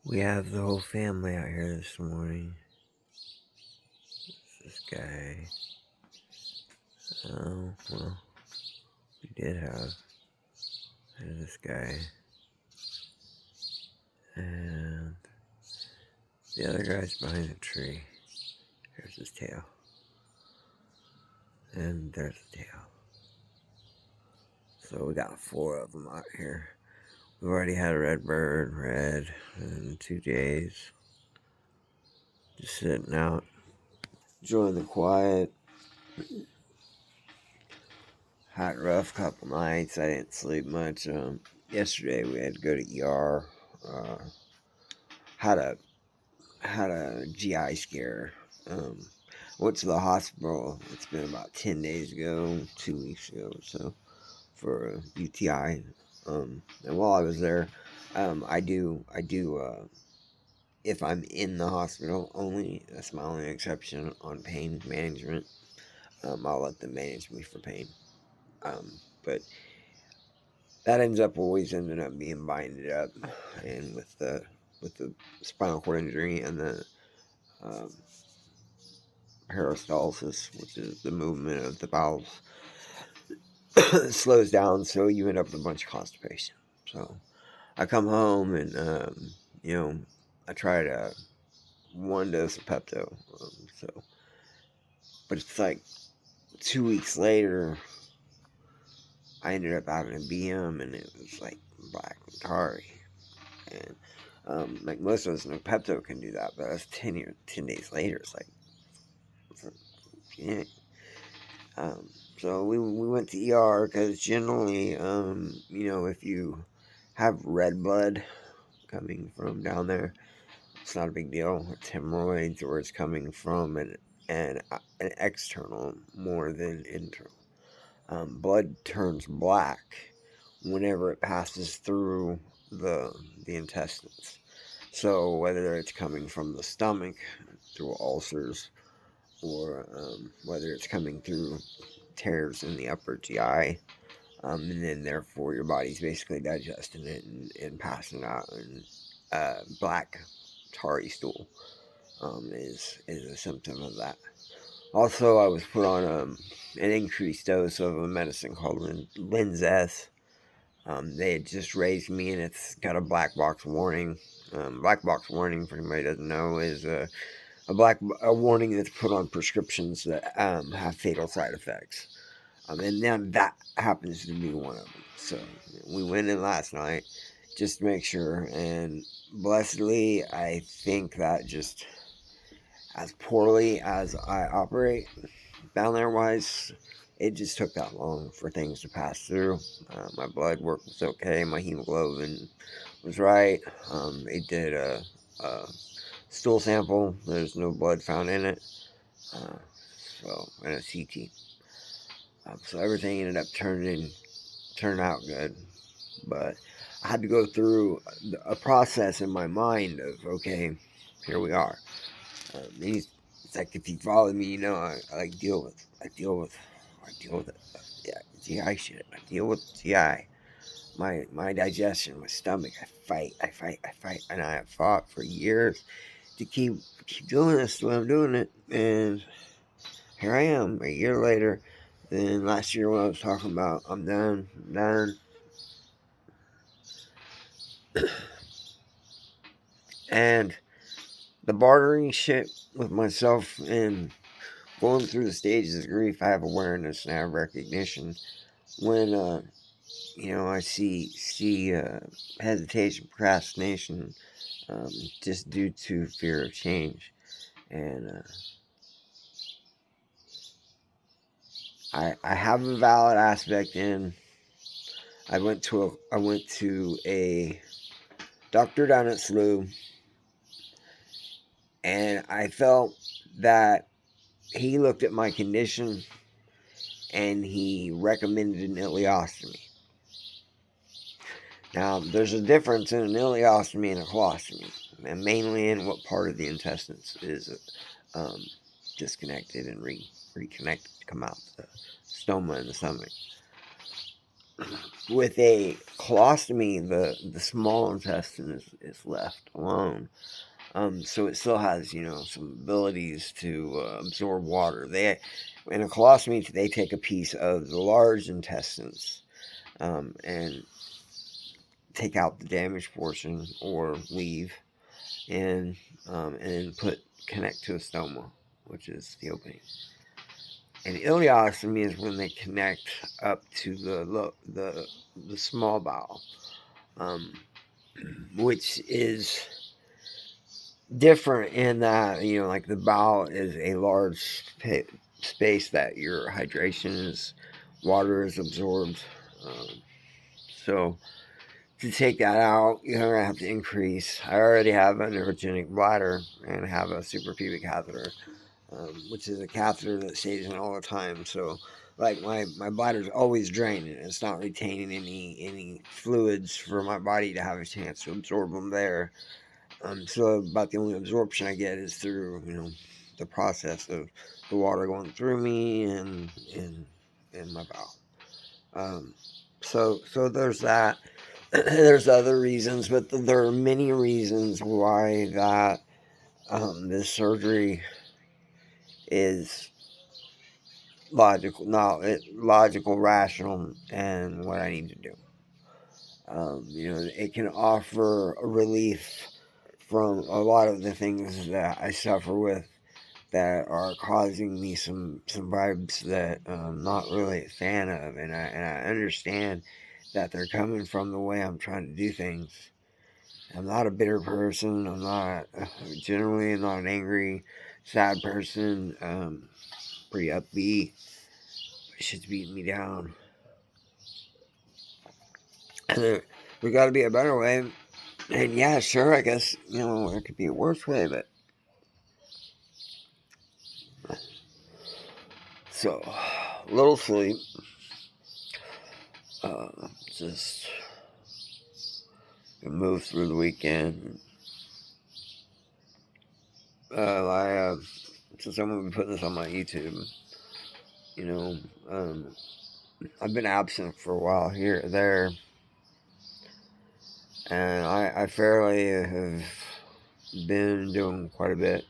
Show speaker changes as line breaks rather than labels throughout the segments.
We have the whole family out here this morning. This guy. Oh, well, we did have. There's this guy. And the other guy's behind the tree. There's his tail. And there's the tail. So we got 4 of them out here. We've already had a red bird, red, and 2 jays. Just sitting out. Enjoying the quiet. Hot, rough couple nights. I didn't sleep much. Yesterday we had to go to ER. Had a GI scare. Went to the hospital. It's been about 10 days ago, 2 weeks ago or so, for a UTI. And while I was there, I do. If I'm in the hospital, only that's my only exception on pain management. I'll let them manage me for pain. But that ends up always ending up being binded up, and with the spinal cord injury and the um, peristalsis, which is the movement of the bowels, slows down, so you end up with a bunch of constipation. So I come home and I tried one dose of Pepto. But it's like 2 weeks later, I ended up having a BM, and it was like black and tarry. And like most of us know, Pepto can do that, but that's 10 days later. It's like, yeah. So we went to ER because generally, if you have red blood coming from down there, it's not a big deal. It's hemorrhoids, or it's coming from an external more than internal. Blood turns black whenever it passes through the intestines. So whether it's coming from the stomach through ulcers, or whether it's coming through tears in the upper GI, and then therefore your body's basically digesting it and passing it out, and black tarry stool is a symptom of that. Also, I was put on an increased dose of a medicine called Linzess. They had just raised me, and it's got a black box warning. Black box warning, for anybody who doesn't know, is a warning that's put on prescriptions that have fatal side effects. And now that happens to be one of them. So we went in last night just to make sure, and blessedly, I think that just as poorly as I operate down there wise, it just took that long for things to pass through. My blood work was okay. My hemoglobin was right. They did a stool sample. There's no blood found in it. Uh, and a CT. So everything ended up turning out good. But I had to go through a process in my mind of, okay, here we are. It's like, if you follow me, I deal with it. Yeah, GI shit. I deal with GI. My digestion, my stomach. I fight, and I have fought for years to keep doing this the way I'm doing it, and here I am a year later. Then last year when I was talking about I'm done, and the bartering shit with myself and going through the stages of grief, I have awareness and I have recognition. When I see hesitation, procrastination, just due to fear of change, and I have a valid aspect in. I went to a doctor down at SLU, and I felt that he looked at my condition and he recommended an ileostomy. Now, there's a difference in an ileostomy and a colostomy, and mainly in what part of the intestines is um, disconnected and reconnected to come out the stoma in the stomach. with a colostomy, the small intestine is left alone. So it still has, some abilities to absorb water. In a colostomy, they take a piece of the large intestines and take out the damaged portion or leave, and connect to a stoma, which is the opening. And ileostomy is when they connect up to the small bowel, um, which is different in that, like the bowel is a large space that your water is absorbed. So to take that out, you're gonna have to increase. I already have a neurogenic bladder and have a suprapubic catheter, which is a catheter that stays in all the time. So, like my bladder's always draining. It's not retaining any fluids for my body to have a chance to absorb them there. So about the only absorption I get is through the process of the water going through me and in my bowel. So there's that. There's other reasons, but there are many reasons why that this surgery is logical, rational, and what I need to do. It can offer a relief from a lot of the things that I suffer with that are causing me some vibes that I'm not really a fan of, and I understand that they're coming from the way I'm trying to do things. I'm not a bitter person. I'm not generally not an angry, sad person. Pretty upbeat. Shit's beating me down. We got to be a better way. And yeah, sure, I guess there could be a worse way, but so little sleep. Just move through the weekend. Since I'm gonna be putting this on my YouTube, I've been absent for a while here or there, and I fairly have been doing quite a bit.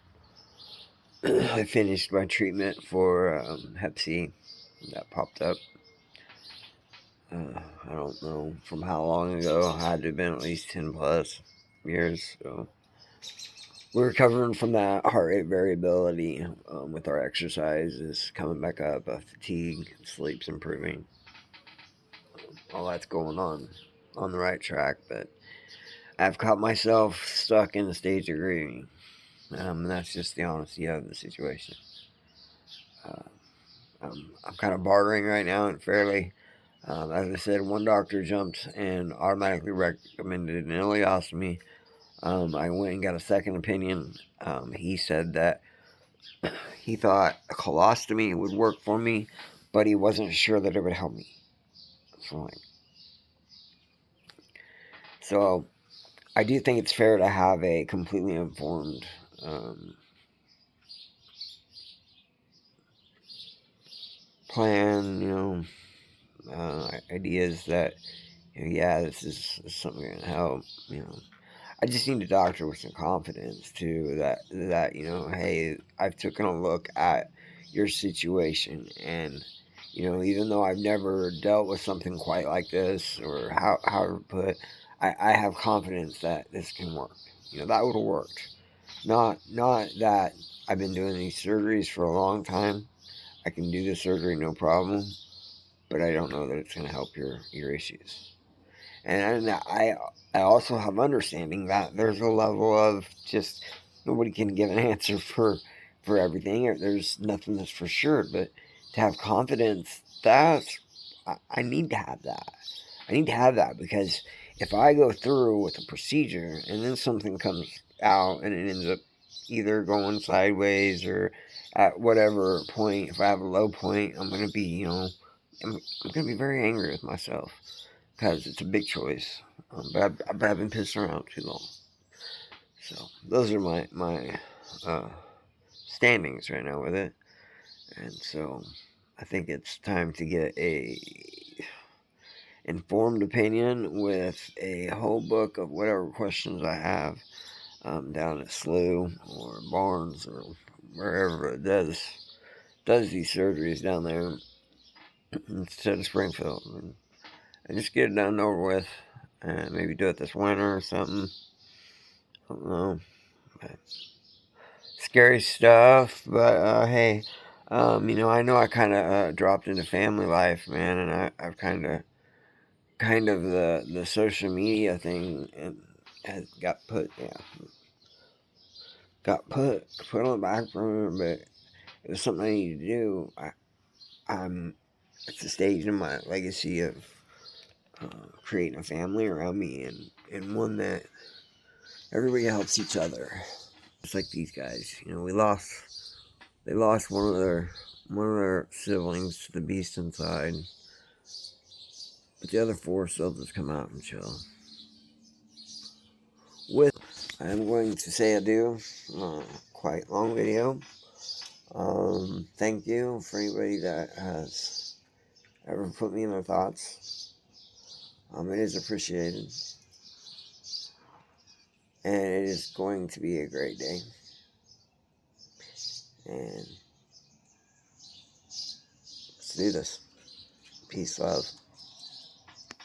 I finished my treatment for Hep C that popped up. I don't know from how long ago. I had to have been at least 10 plus years. So we're recovering from that heart rate variability with our exercises coming back up, fatigue, sleep's improving. All that's going on the right track, but I've caught myself stuck in the stage of grieving. And that's just the honesty of the situation. I'm kind of bartering right now and fairly. As I said, one doctor jumped and automatically recommended an ileostomy. I went and got a second opinion. He said that he thought a colostomy would work for me, but he wasn't sure that it would help me. So I do think it's fair to have a completely informed plan, ideas that, yeah, this is something going to help, I just need a doctor with some confidence too that hey, I've taken a look at your situation, and even though I've never dealt with something quite like this, or how to put, I have confidence that this can work. That would have worked. Not that I've been doing these surgeries for a long time. I can do the surgery no problem, but I don't know that it's going to help your issues. And I also have understanding that there's a level of just nobody can give an answer for everything. There's nothing that's for sure, but to have confidence, I need to have that. I need to have that because if I go through with a procedure and then something comes out and it ends up either going sideways or at whatever point, if I have a low point, I'm going to be, I'm going to be very angry with myself because it's a big choice. But I've been pissing around too long. So those are my standings right now with it. And so I think it's time to get an informed opinion with a whole book of whatever questions I have down at SLU or Barnes or wherever it does these surgeries down there instead of Springfield. And just get it done and over with, and maybe do it this winter or something. I don't know. But scary stuff, but hey, I know I kind of dropped into family life, man, and I've kind of the social media thing and has got put on the back burner, but it was something I need to do. I'm at the stage in my legacy of creating a family around me, and one that everybody helps each other. Just like these guys, they lost one of their siblings to the beast inside, but the other four still just come out and chill. With I'm going to say adieu. Quite long video. Thank you for anybody that has ever put me in their thoughts. It is appreciated. And it is going to be a great day. And let's do this. Peace, love.